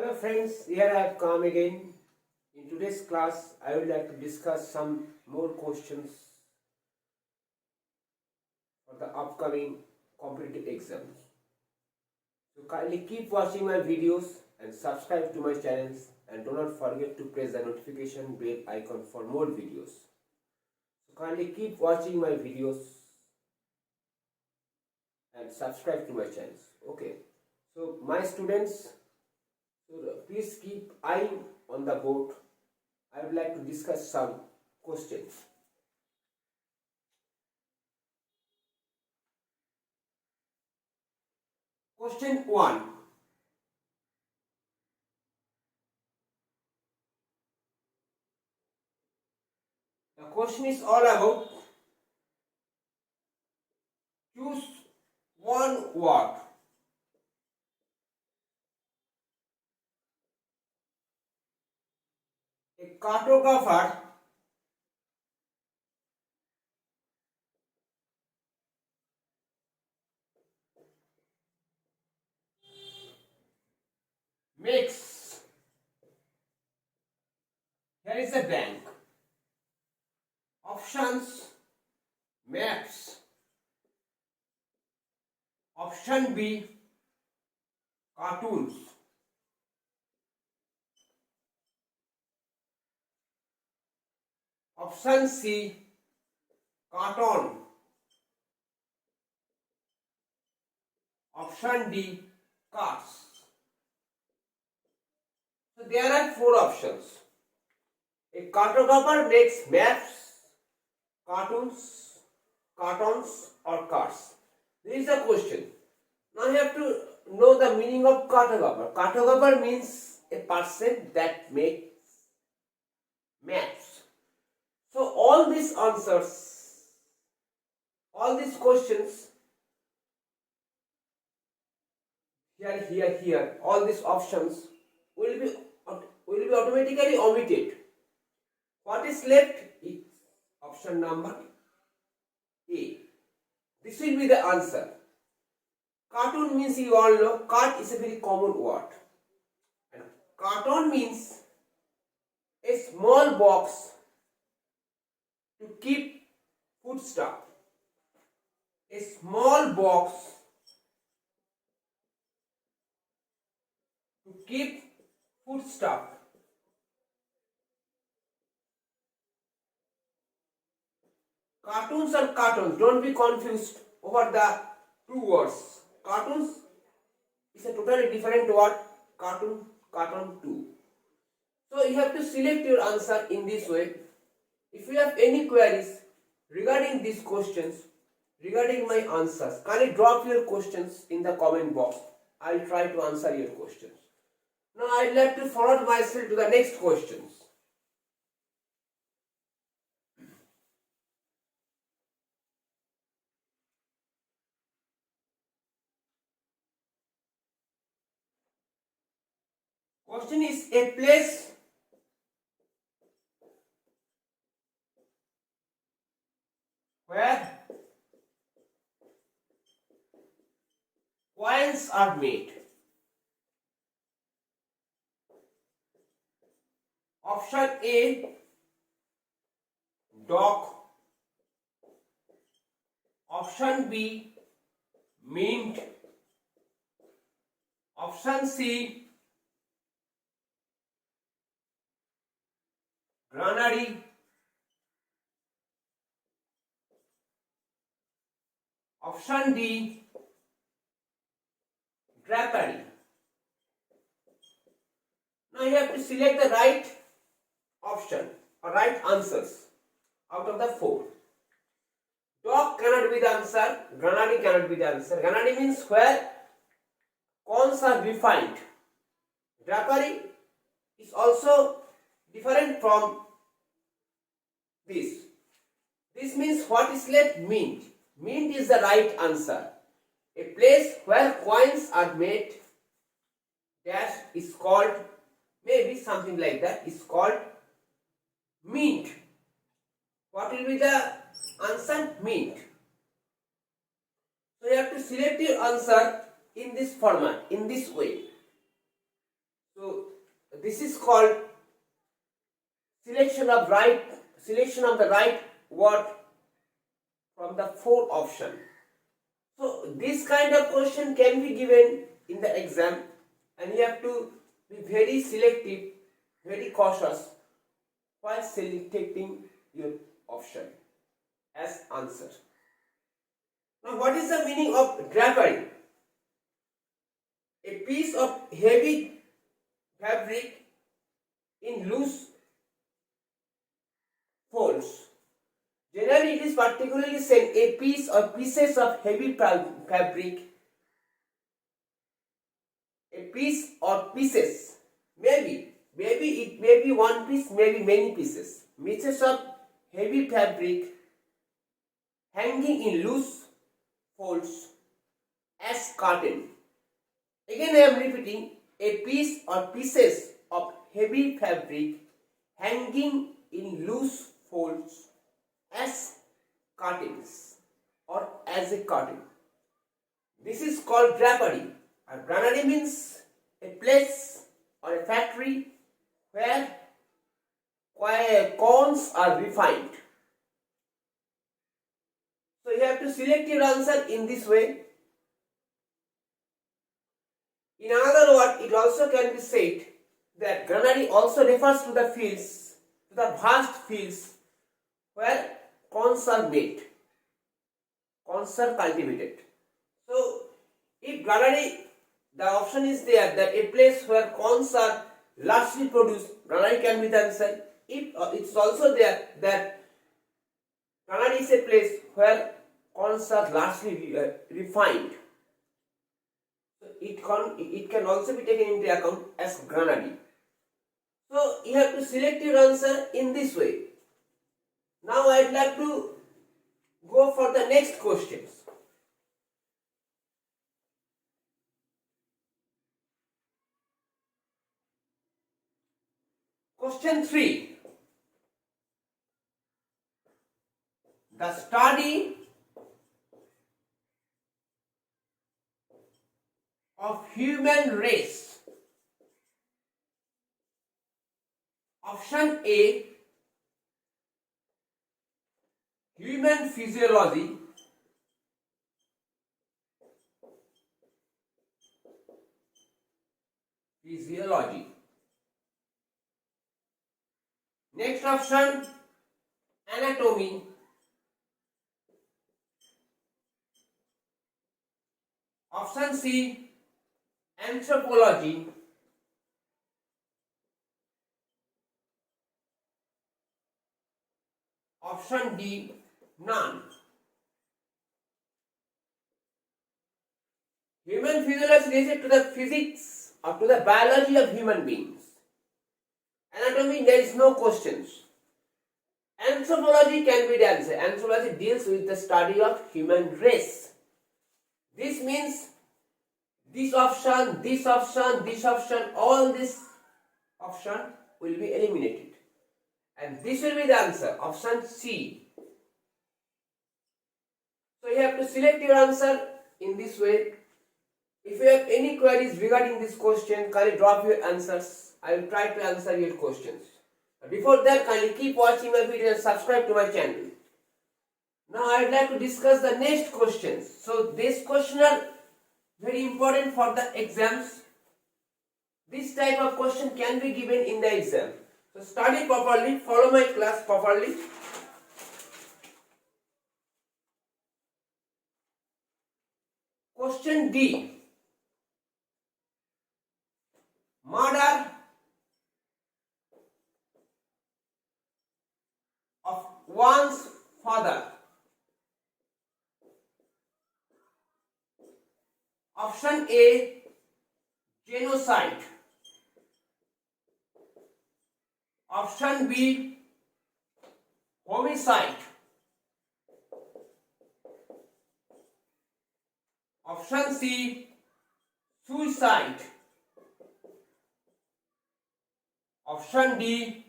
Hello friends, here I have come again. In today's class, I would like to discuss some more questions for the upcoming competitive exams. So kindly keep watching my videos and subscribe to my channels, and do not forget to press the notification bell icon for more videos. So kindly keep watching my videos and subscribe to my channels. Okay. So my students, please keep eye on the board. I would like to discuss some questions. Question 1. The question is all about choose one word. A cartographer makes, here is a blank, options, maps, option B, cartoons, option C, cartoon, option D, cards. So there are four options. A cartographer makes maps, cartoons or cards. This is the question. Now you have to know the meaning of cartographer. Cartographer means a person that makes maps. So all these answers, all these questions, here, all these options will be automatically omitted. What is left is option number A. This will be the answer. Cartoon means, you all know, cart is a very common word. And cartoon means a small box to keep food stuff. A small box to keep food stuff. Cartoons are cartoons. Don't be confused over the two words. Cartoons is a totally different word. Cartoon too. So you have to select your answer in this way. If you have any queries regarding these questions, regarding my answers, kindly drop your questions in the comment box. I will try to answer your questions. Now I would like to forward myself to the next questions. Question is, a place where coins are made. Option A, dock. Option B, mint. Option C, granary. Option D, drapery. Now you have to select the right option or right answers out of the four. Dock cannot be the answer. Granary cannot be the answer. Granary means where cones are refined. Drapery is also different from this. This means what is left? Mint. Mint is the right answer. A place where coins are made, dash, is called, maybe something like that, is called mint. What will be the answer? Mint. So you have to select your answer in this format, in this way. So this is called selection of the right word from the four option. So this kind of question can be given in the exam, and you have to be very selective, very cautious while selecting your option as answer. Now, what is the meaning of drapery? A piece of heavy fabric in loose folds. Generally, it is particularly said a piece or pieces of heavy fabric. A piece or pieces. Maybe it may be one piece, maybe many pieces. Pieces of heavy fabric hanging in loose folds as curtain. Again, I am repeating, a piece or pieces of heavy fabric hanging in loose folds as curtains or as a curtain. This is called drapery. A granary means a place or a factory where cones are refined. So you have to select your answer in this way. In another word, it also can be said that granary also refers to the fields, to the vast fields where corns are made, corns are cultivated. So, if granary, the option is there that a place where corns are largely produced, granary can be the answer. If it's also there that granary is a place where corns are largely refined, so it can also be taken into account as granary. So you have to select your answer in this way. Now I'd like to go for the next questions. Question 3. The study of human race. Option A, human physiology. Next option, anatomy. Option C, anthropology. Option D, none. Human physiology is related to the physics or to the biology of human beings. Anatomy, there is no questions. Anthropology can be the answer. Anthropology deals with the study of human race. This means this option, all this option will be eliminated. And this will be the answer, option C. So you have to select your answer in this way. If you have any queries regarding this question, kindly drop your answers. I will try to answer your questions. Before that, kindly keep watching my video and subscribe to my channel. Now I would like to discuss the next questions. So these questions are very important for the exams. This type of question can be given in the exam. So study properly, follow my class properly. Question D. Murder of one's father. Option A, genocide. Option B, homicide. Option C, suicide. Option D,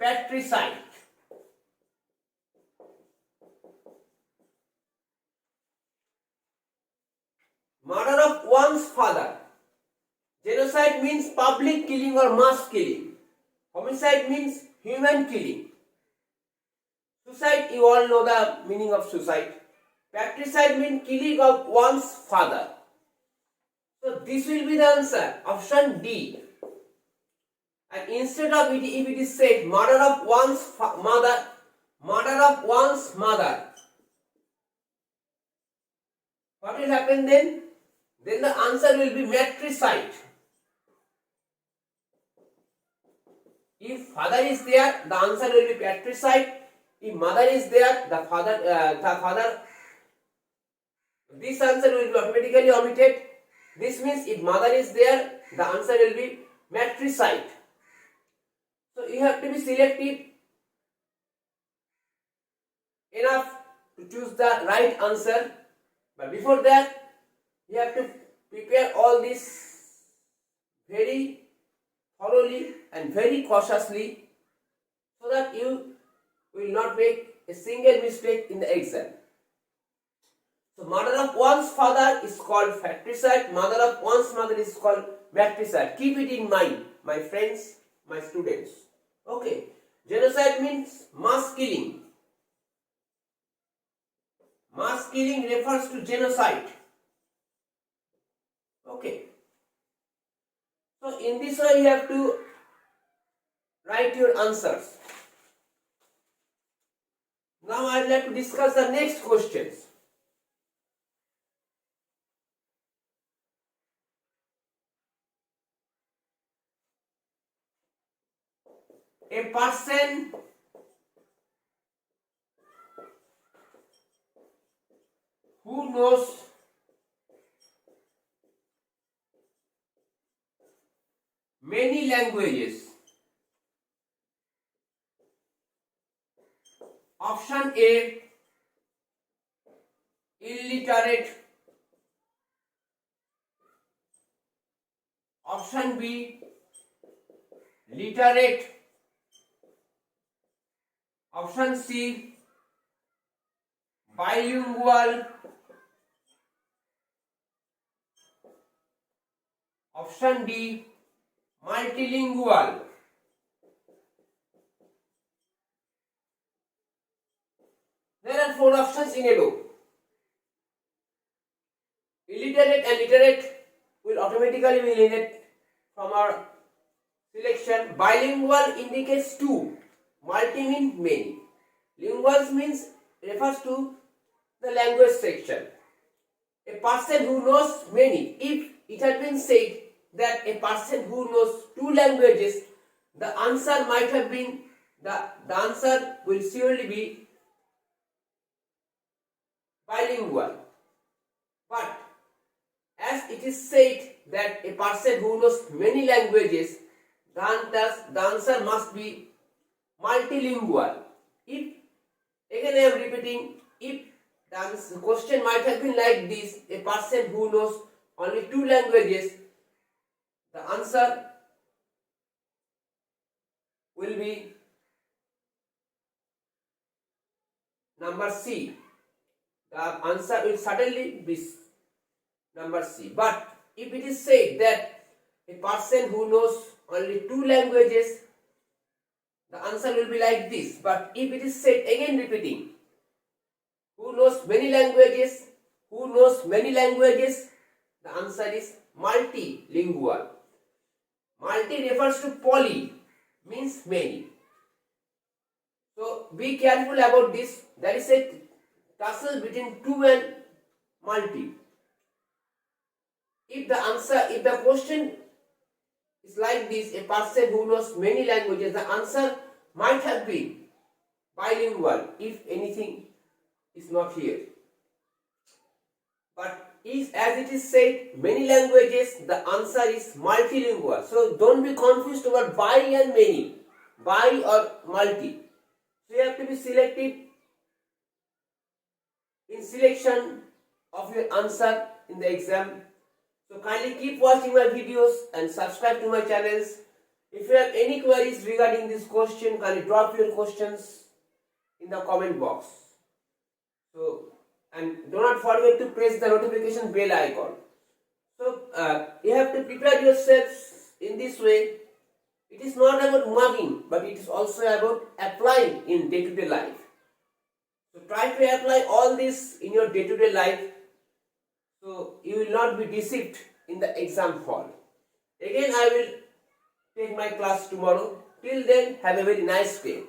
patricide. Murder of one's father. Genocide Homicide means public killing or mass killing. Homicide means human killing. Suicide, you all know the meaning of suicide. Patricide means killing of one's father. So this will be the answer, option D. And instead of it, if it is said murder of one's mother, what will happen then? Then the answer will be matricide. If father is there, the answer will be patricide. If mother is there, the father, this answer will be automatically omitted. This means if mother is there, the answer will be matricide. So you have to be selective enough to choose the right answer. But before that, you have to prepare all this very thoroughly and very cautiously so that you will not make a single mistake in the exam. So murder of one's father is called fratricide, murder of one's mother is called matricide. Keep it in mind, my friends, my students. Okay. Genocide means mass killing. Mass killing refers to genocide. Okay. So in this way you have to write your answers. Now I would like to discuss the next questions. A person who knows many languages. Option A, illiterate. Option B, literate. Option C, bilingual. Option D, multilingual. There are 4 options in a row. Illiterate and literate will automatically be eliminated from our selection. Bilingual indicates 2. Multi means many. Linguals means refers to the language section. A person who knows many. If it had been said that a person who knows 2 languages, the answer might have been, the answer will surely be bilingual. But as it is said that a person who knows many languages, the answer must be multilingual. If, again I am repeating, if the question might have been like this, a person who knows only 2 languages, the answer will be number C. The answer will certainly be number C. But if it is said that a person who knows only 2 languages, the answer will be like this. But if it is said, again repeating, who knows many languages, the answer is multilingual. Multi refers to poly, means many. So be careful about this. There is a tussle between 2 and multi. If the question is like this, a person who knows many languages, the answer might have been bilingual if anything is not here. But as it is said many languages, the answer is multilingual. So don't be confused about bi and many, bi or multi. So you have to be selective in selection of your answer in the exam. So kindly keep watching my videos and subscribe to my channels. If you have any queries regarding this question, kindly drop your questions in the comment box. So, and do not forget to press the notification bell icon. So you have to prepare yourselves in this way, it is not about mugging, but it is also about applying in day-to-day life. So try to apply all this in your day-to-day life, so you will not be deceived in the exam hall. Again, I will take my class tomorrow. Till then, have a very nice day.